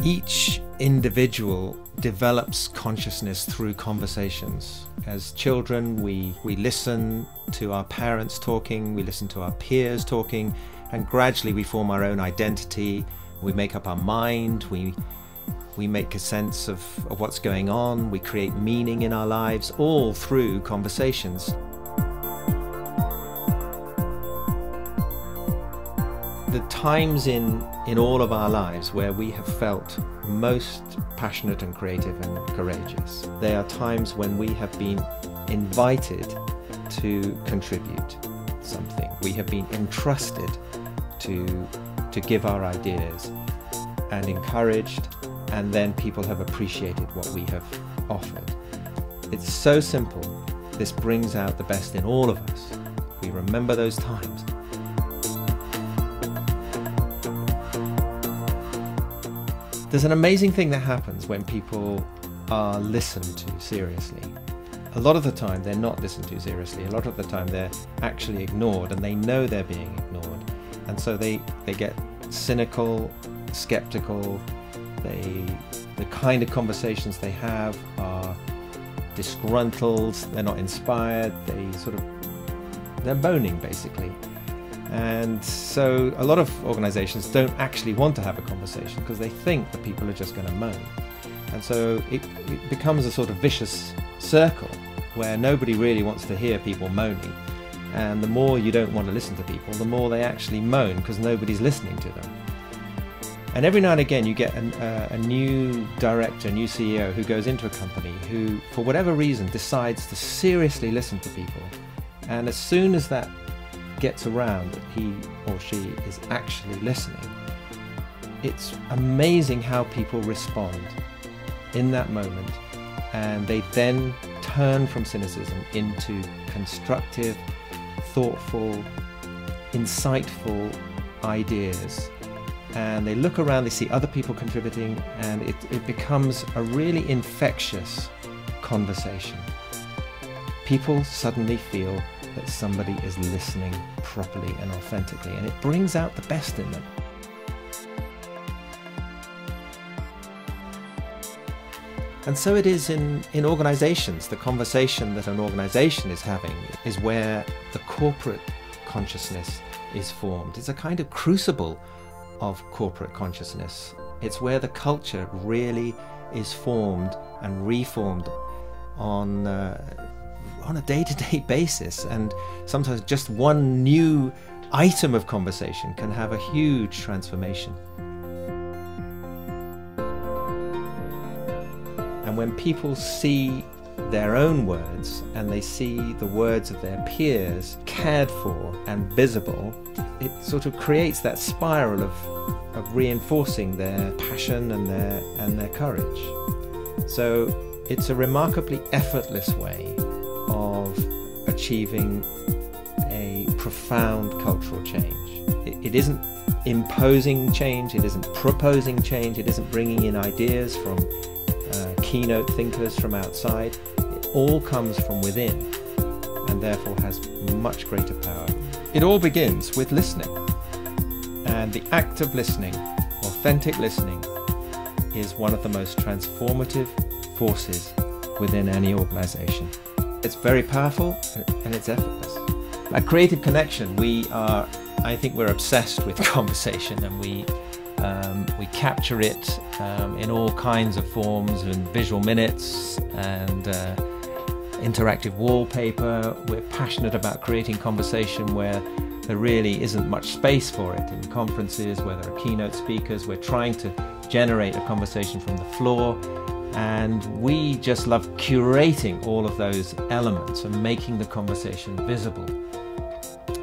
Each individual develops consciousness through conversations. As children, we listen to our parents talking, we listen to our peers talking, and gradually we form our own identity. We make up our mind, we make a sense of what's going on, we create meaning in our lives, all through conversations. The times in all of our lives where we have felt most passionate and creative and courageous, they are times when we have been invited to contribute something. We have been entrusted to give our ideas and encouraged, and then people have appreciated what we have offered. It's so simple. This brings out the best in all of us. We remember those times. There's an amazing thing that happens when people are listened to seriously. A lot of the time they're not listened to seriously. A lot of the time they're actually ignored, and they know they're being ignored. And so they get cynical, skeptical. The kind of conversations they have are disgruntled, they're not inspired, they're moaning basically. And so a lot of organizations don't actually want to have a conversation because they think that people are just going to moan. And so it becomes a sort of vicious circle where nobody really wants to hear people moaning. And the more you don't want to listen to people, the more they actually moan because nobody's listening to them. And every now and again you get a new director, a new CEO who goes into a company who, for whatever reason, decides to seriously listen to people. And as soon as that gets around that he or she is actually listening, it's amazing how people respond in that moment, and they then turn from cynicism into constructive, thoughtful, insightful ideas. And they look around, they see other people contributing, and it becomes a really infectious conversation. People suddenly feel that somebody is listening properly and authentically, and it brings out the best in them. And so it is in organizations. The conversation that an organization is having is where the corporate consciousness is formed. It's a kind of crucible of corporate consciousness. It's where the culture really is formed and reformed on a day-to-day basis, and sometimes just one new item of conversation can have a huge transformation. And when people see their own words and they see the words of their peers cared for and visible, it sort of creates that spiral of reinforcing their passion and their courage. So it's a remarkably effortless way of achieving a profound cultural change. It isn't imposing change, it isn't proposing change, it isn't bringing in ideas from keynote thinkers from outside. It all comes from within, and therefore has much greater power. It all begins with listening, and the act of listening, authentic listening, is one of the most transformative forces within any organization. It's very powerful and it's effortless. At CreativeConnection, I think we're obsessed with conversation, and we capture it in all kinds of forms, in visual minutes and interactive wallpaper. We're passionate about creating conversation where there really isn't much space for it. In conferences where there are keynote speakers, we're trying to generate a conversation from the floor. And we just love curating all of those elements and making the conversation visible.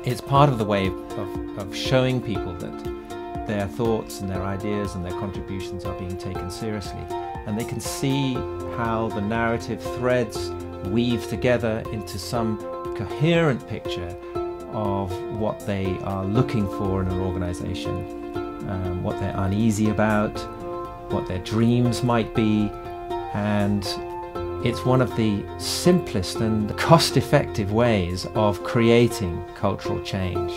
It's part of the way of showing people that their thoughts and their ideas and their contributions are being taken seriously. And they can see how the narrative threads weave together into some coherent picture of what they are looking for in an organization, what they're uneasy about, what their dreams might be. And it's one of the simplest and cost-effective ways of creating cultural change.